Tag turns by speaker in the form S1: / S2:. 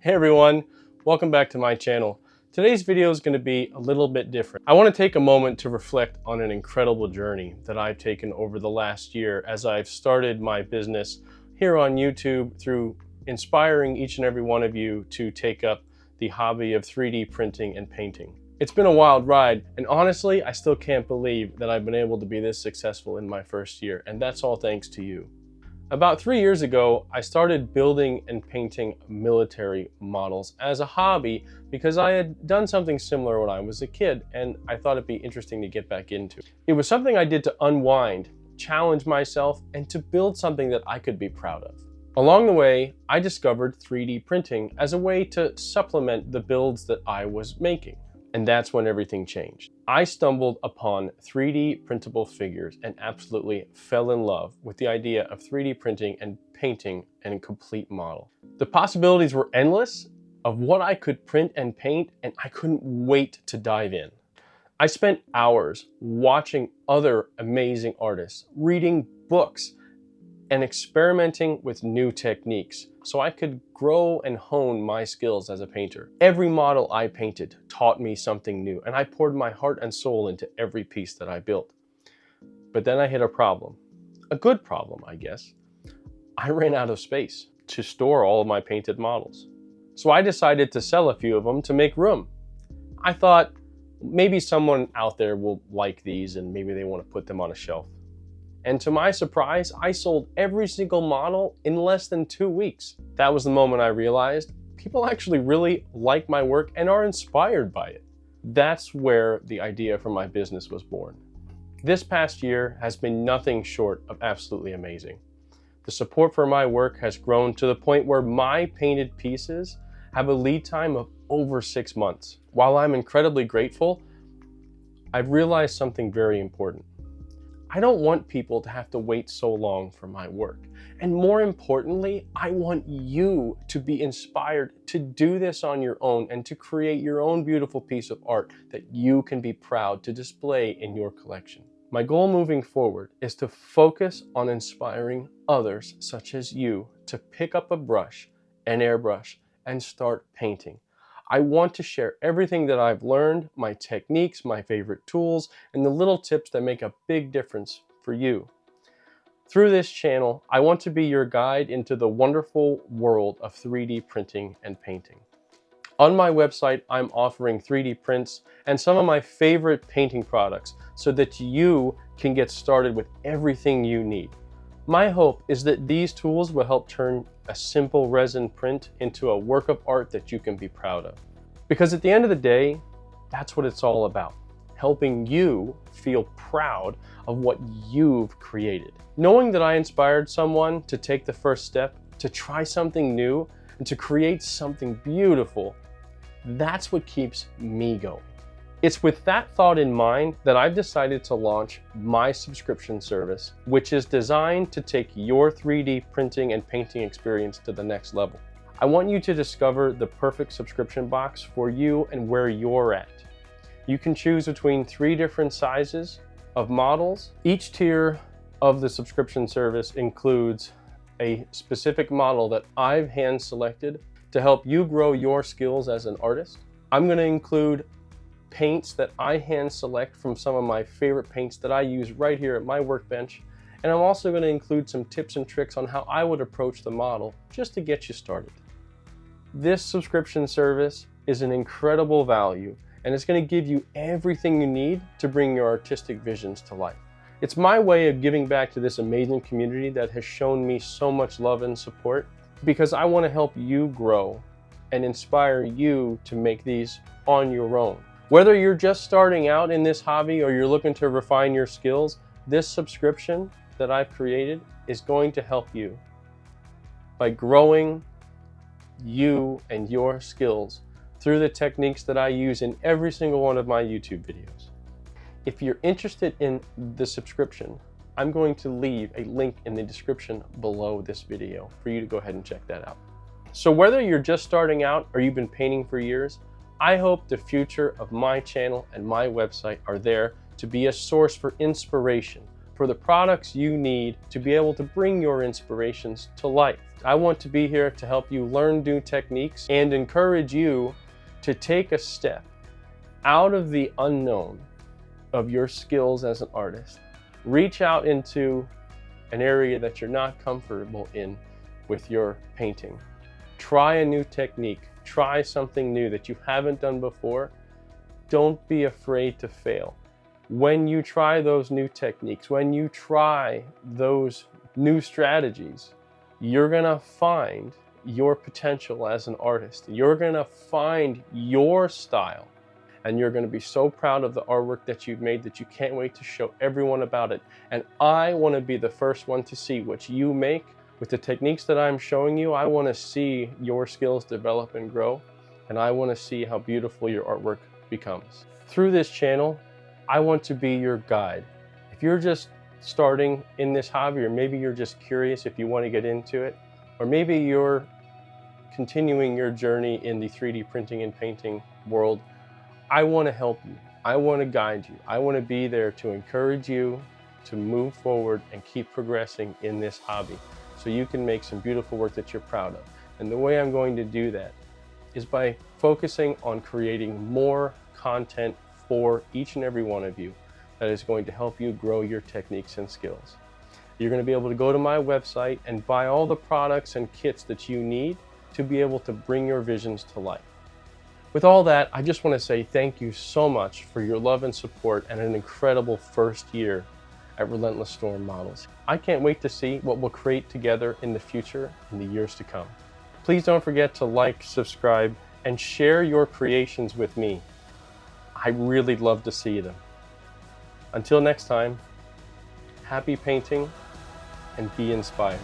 S1: Hey everyone, welcome back to my channel. Today's video is going to be a little bit different. I want to take a moment to reflect on an incredible journey that I've taken over the last year as I've started my business here on YouTube through inspiring each and every one of you to take up the hobby of 3D printing and painting. It's been a wild ride, and honestly, I still can't believe that I've been able to be this successful in my first year, and that's all thanks to you. About 3 years ago, I started building and painting military models as a hobby because I had done something similar when I was a kid and I thought it'd be interesting to get back into. It was something I did to unwind, challenge myself, and to build something that I could be proud of. Along the way, I discovered 3D printing as a way to supplement the builds that I was making. And that's when everything changed. I stumbled upon 3D printable figures and absolutely fell in love with the idea of 3D printing and painting a complete model. The possibilities were endless of what I could print and paint, and I couldn't wait to dive in. I spent hours watching other amazing artists, reading books, and experimenting with new techniques so I could grow and hone my skills as a painter. Every model I painted taught me something new, and I poured my heart and soul into every piece that I built. But then I hit a problem. A good problem, I guess. I ran out of space to store all of my painted models. So I decided to sell a few of them to make room. I thought maybe someone out there will like these and maybe they want to put them on a shelf. And to my surprise, I sold every single model in less than 2 weeks. That was the moment I realized people actually really like my work and are inspired by it. That's where the idea for my business was born. This past year has been nothing short of absolutely amazing. The support for my work has grown to the point where my painted pieces have a lead time of over 6 months. While I'm incredibly grateful, I've realized something very important. I don't want people to have to wait so long for my work. And more importantly, I want you to be inspired to do this on your own and to create your own beautiful piece of art that you can be proud to display in your collection. My goal moving forward is to focus on inspiring others such as you to pick up a brush, an airbrush, and start painting. I want to share everything that I've learned, my techniques, my favorite tools, and the little tips that make a big difference for you. Through this channel, I want to be your guide into the wonderful world of 3D printing and painting. On my website, I'm offering 3D prints and some of my favorite painting products so that you can get started with everything you need. My hope is that these tools will help turn a simple resin print into a work of art that you can be proud of. Because at the end of the day, that's what it's all about. Helping you feel proud of what you've created. Knowing that I inspired someone to take the first step, to try something new, and to create something beautiful, that's what keeps me going. It's with that thought in mind that I've decided to launch my subscription service, which is designed to take your 3D printing and painting experience to the next level. I want you to discover the perfect subscription box for you and where you're at. You can choose between 3 different sizes of models. Each tier of the subscription service includes a specific model that I've hand selected to help you grow your skills as an artist. I'm going to include paints that I hand select from some of my favorite paints that I use right here at my workbench. And I'm also going to include some tips and tricks on how I would approach the model just to get you started. This subscription service is an incredible value and it's going to give you everything you need to bring your artistic visions to life. It's my way of giving back to this amazing community that has shown me so much love and support because I want to help you grow and inspire you to make these on your own. Whether you're just starting out in this hobby or you're looking to refine your skills, this subscription that I've created is going to help you by growing you and your skills through the techniques that I use in every single one of my YouTube videos. If you're interested in the subscription, I'm going to leave a link in the description below this video for you to go ahead and check that out. So whether you're just starting out or you've been painting for years, I hope the future of my channel and my website are there to be a source for inspiration for the products you need to be able to bring your inspirations to life. I want to be here to help you learn new techniques and encourage you to take a step out of the unknown of your skills as an artist. Reach out into an area that you're not comfortable in with your painting. Try a new technique. Try something new that you haven't done before. Don't be afraid to fail. When you try those new techniques, when you try those new strategies, you're gonna find your potential as an artist. You're gonna find your style, and you're gonna be so proud of the artwork that you've made that you can't wait to show everyone about it. And I wanna be the first one to see what you make. With the techniques that I'm showing you, I wanna see your skills develop and grow, and I wanna see how beautiful your artwork becomes. Through this channel, I want to be your guide. If you're just starting in this hobby, or maybe you're just curious if you want to get into it, or maybe you're continuing your journey in the 3D printing and painting world, I want to help you. I want to guide you. I want to be there to encourage you to move forward and keep progressing in this hobby so you can make some beautiful work that you're proud of. And the way I'm going to do that is by focusing on creating more content for each and every one of you that is going to help you grow your techniques and skills. You're going to be able to go to my website and buy all the products and kits that you need to be able to bring your visions to life. With all that, I just want to say thank you so much for your love and support and an incredible first year at Relentless Storm Models. I can't wait to see what we'll create together in the future in the years to come. Please don't forget to like, subscribe, and share your creations with me. I really love to see them. Until next time, happy painting and be inspired.